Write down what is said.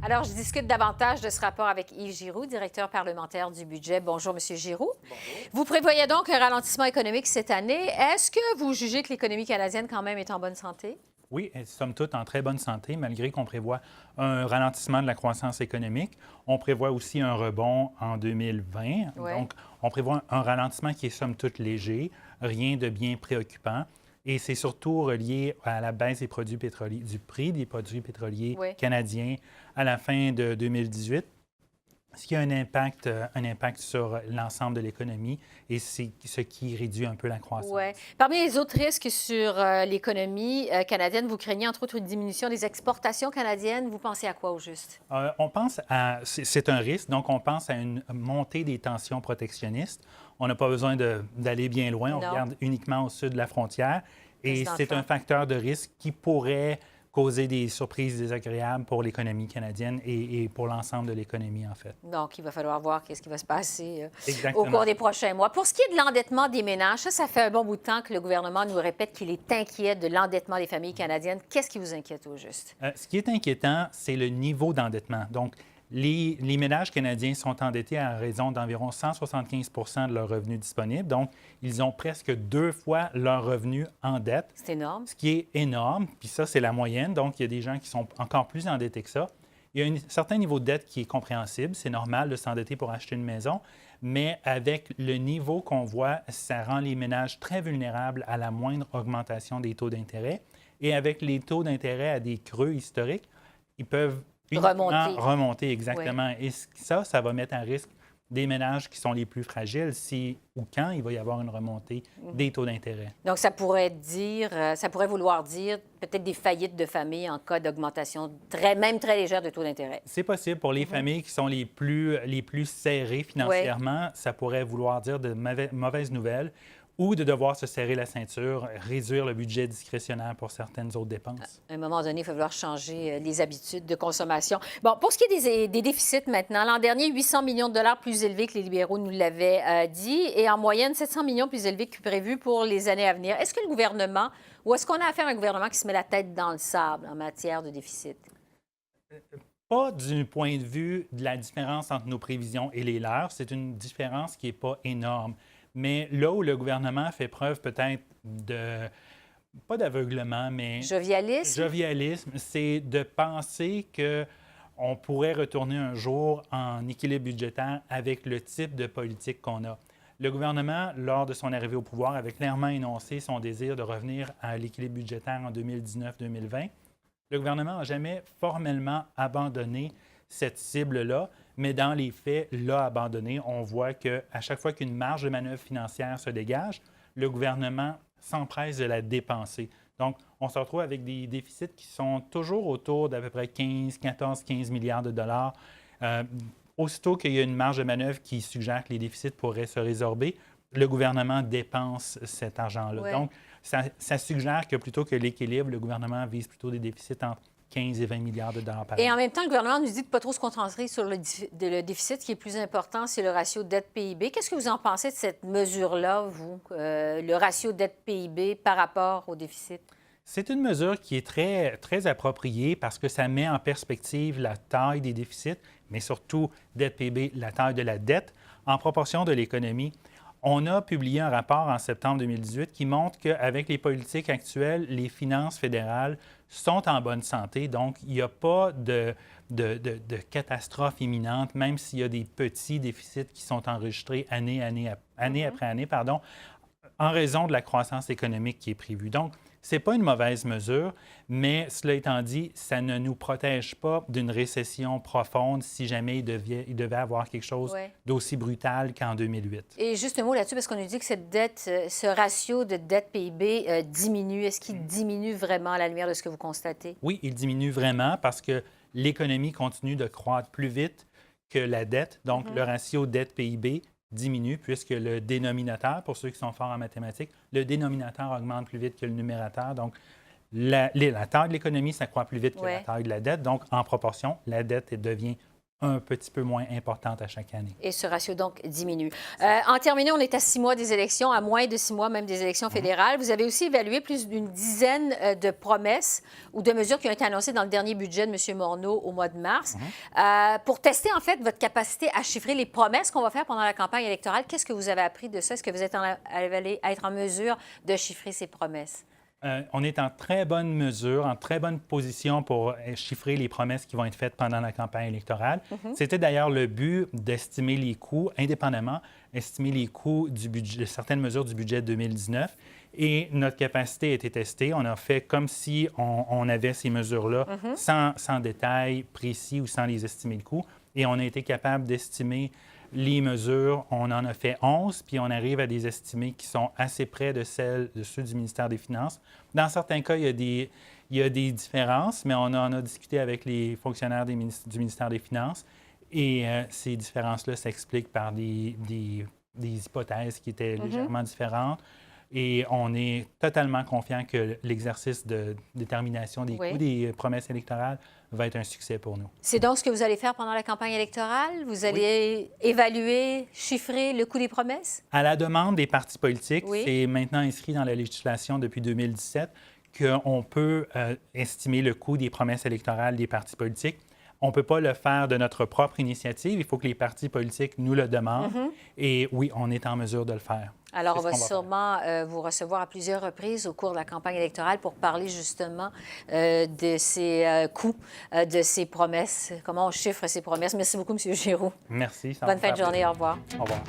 Alors, je discute davantage de ce rapport avec Yves Giroux, directeur parlementaire du budget. Bonjour, Monsieur Giroux. Bonjour. Vous prévoyez donc un ralentissement économique cette année. Est-ce que vous jugez que l'économie canadienne, quand même, est en bonne santé? Oui, somme toute en très bonne santé, malgré qu'on prévoit un ralentissement de la croissance économique. On prévoit aussi un rebond en 2020. Ouais. Donc, on prévoit un ralentissement qui est somme toute léger, rien de bien préoccupant. Et c'est surtout relié à la baisse des produits pétroliers, du prix des produits pétroliers Ouais. canadiens à la fin de 2018. Ce qui a un impact sur l'ensemble de l'économie et c'est ce qui réduit un peu la croissance. Oui. Parmi les autres risques sur l'économie canadienne, vous craignez entre autres une diminution des exportations canadiennes. Vous pensez à quoi au juste? On pense à, c'est un risque, donc on pense à une montée des tensions protectionnistes. On n'a pas besoin d'aller bien loin, on Non. regarde uniquement au sud de la frontière et Président c'est un Trump. facteur de risque qui pourrait causer des surprises désagréables pour l'économie canadienne et pour l'ensemble de l'économie, en fait. Donc, il va falloir voir qu'est-ce qui va se passer au Exactement. cours des prochains mois. Pour ce qui est de l'endettement des ménages, ça fait un bon bout de temps que le gouvernement nous répète qu'il est inquiet de l'endettement des familles canadiennes. Qu'est-ce qui vous inquiète au juste? Ce qui est inquiétant, c'est le niveau d'endettement. Donc, les ménages canadiens sont endettés à raison d'environ 175 de leurs revenus disponibles. Donc, ils ont presque 2 fois leurs revenus en dette, C'est énorme. ce qui est énorme. Puis ça, c'est la moyenne. Donc, il y a des gens qui sont encore plus endettés que ça. Il y a un certain niveau de dette qui est compréhensible. C'est normal de s'endetter pour acheter une maison. Mais avec le niveau qu'on voit, ça rend les ménages très vulnérables à la moindre augmentation des taux d'intérêt. Et avec les taux d'intérêt à des creux historiques, ils peuvent remonter exactement. Et ça va mettre à risque des ménages qui sont les plus fragiles si ou quand il va y avoir une remontée des taux d'intérêt. Donc, ça pourrait vouloir dire peut-être des faillites de familles en cas d'augmentation même très légère de taux d'intérêt. C'est possible pour les familles qui sont les plus serrées financièrement. Ça pourrait vouloir dire de mauvaises nouvelles ou de devoir se serrer la ceinture, réduire le budget discrétionnaire pour certaines autres dépenses. À un moment donné, il va falloir changer les habitudes de consommation. Bon, pour ce qui est des déficits maintenant, l'an dernier, 800 millions de dollars plus élevés que les libéraux nous l'avaient dit et en moyenne, 700 millions plus élevés que prévu pour les années à venir. Est-ce que le gouvernement, ou est-ce qu'on a affaire à un gouvernement qui se met la tête dans le sable en matière de déficit? Pas du point de vue de la différence entre nos prévisions et les leurs. C'est une différence qui n'est pas énorme. Mais là où le gouvernement fait preuve peut-être pas d'aveuglement, mais jovialisme, c'est de penser qu'on pourrait retourner un jour en équilibre budgétaire avec le type de politique qu'on a. Le gouvernement, lors de son arrivée au pouvoir, avait clairement énoncé son désir de revenir à l'équilibre budgétaire en 2019-2020. Le gouvernement n'a jamais formellement abandonné cette cible-là, mais dans les faits, l'a abandonné. On voit qu'à chaque fois qu'une marge de manœuvre financière se dégage, le gouvernement s'empresse de la dépenser. Donc, on se retrouve avec des déficits qui sont toujours autour d'à peu près 14-15 milliards de dollars. Aussitôt qu'il y a une marge de manœuvre qui suggère que les déficits pourraient se résorber, le gouvernement dépense cet argent-là. Ouais. Donc, ça suggère que plutôt que l'équilibre, le gouvernement vise plutôt des déficits entre 15 et 20 milliards de dollars par année. Et en même temps, le gouvernement nous dit de ne pas trop se concentrer sur le déficit. Ce qui est plus important, c'est le ratio dette-PIB. Qu'est-ce que vous en pensez de cette mesure-là, vous, le ratio dette-PIB par rapport au déficit? C'est une mesure qui est très, très appropriée parce que ça met en perspective la taille des déficits, mais surtout dette-PIB, la taille de la dette, en proportion de l'économie. On a publié un rapport en septembre 2018 qui montre qu'avec les politiques actuelles, les finances fédérales sont en bonne santé. Donc, il n'y a pas de catastrophe imminente, même s'il y a des petits déficits qui sont enregistrés année après année, en raison de la croissance économique qui est prévue. Donc, ce n'est pas une mauvaise mesure, mais cela étant dit, ça ne nous protège pas d'une récession profonde si jamais il devait avoir quelque chose d'aussi brutal qu'en 2008. Et juste un mot là-dessus, parce qu'on nous dit que cette dette, ce ratio de dette-PIB diminue. Est-ce qu'il diminue vraiment à la lumière de ce que vous constatez? Oui, il diminue vraiment parce que l'économie continue de croître plus vite que la dette. Donc, le ratio dette-PIB diminue puisque le dénominateur, pour ceux qui sont forts en mathématiques, le dénominateur augmente plus vite que le numérateur. Donc, la taille de l'économie, ça croît plus vite que la taille de la dette. Donc, en proportion, la dette devient un petit peu moins importante à chaque année. Et ce ratio, donc, diminue. En terminant, on est à 6 mois des élections, à moins de 6 mois même des élections fédérales. Vous avez aussi évalué plus d'une dizaine de promesses ou de mesures qui ont été annoncées dans le dernier budget de M. Morneau au mois de mars. Pour tester, en fait, votre capacité à chiffrer les promesses qu'on va faire pendant la campagne électorale, qu'est-ce que vous avez appris de ça? Est-ce que vous êtes allé être en mesure de chiffrer ces promesses? On est en très bonne mesure, en très bonne position pour chiffrer les promesses qui vont être faites pendant la campagne électorale. C'était d'ailleurs le but d'estimer les coûts, indépendamment, estimer les coûts du budget, de certaines mesures du budget 2019. Et notre capacité a été testée. On a fait comme si on avait ces mesures-là sans détail précis ou sans les estimer le coût. Et on a été capable d'estimer les mesures. On en a fait 11, puis on arrive à des estimés qui sont assez près de ceux du ministère des Finances. Dans certains cas, il y a des différences, mais on en a discuté avec les fonctionnaires du ministère des Finances. Et ces différences-là s'expliquent par des hypothèses qui étaient légèrement différentes. Et on est totalement confiant que l'exercice de détermination des coûts des promesses électorales va être un succès pour nous. C'est donc ce que vous allez faire pendant la campagne électorale? Vous allez évaluer, chiffrer le coût des promesses? À la demande des partis politiques, c'est maintenant inscrit dans la législation depuis 2017 qu'on peut estimer le coût des promesses électorales des partis politiques. On ne peut pas le faire de notre propre initiative. Il faut que les partis politiques nous le demandent. Et oui, on est en mesure de le faire. Alors, on va sûrement vous recevoir à plusieurs reprises au cours de la campagne électorale pour parler justement de ces coûts, de ces promesses, comment on chiffre ces promesses. Merci beaucoup, M. Giroux. Merci. Bonne fin de journée. Au revoir. Au revoir.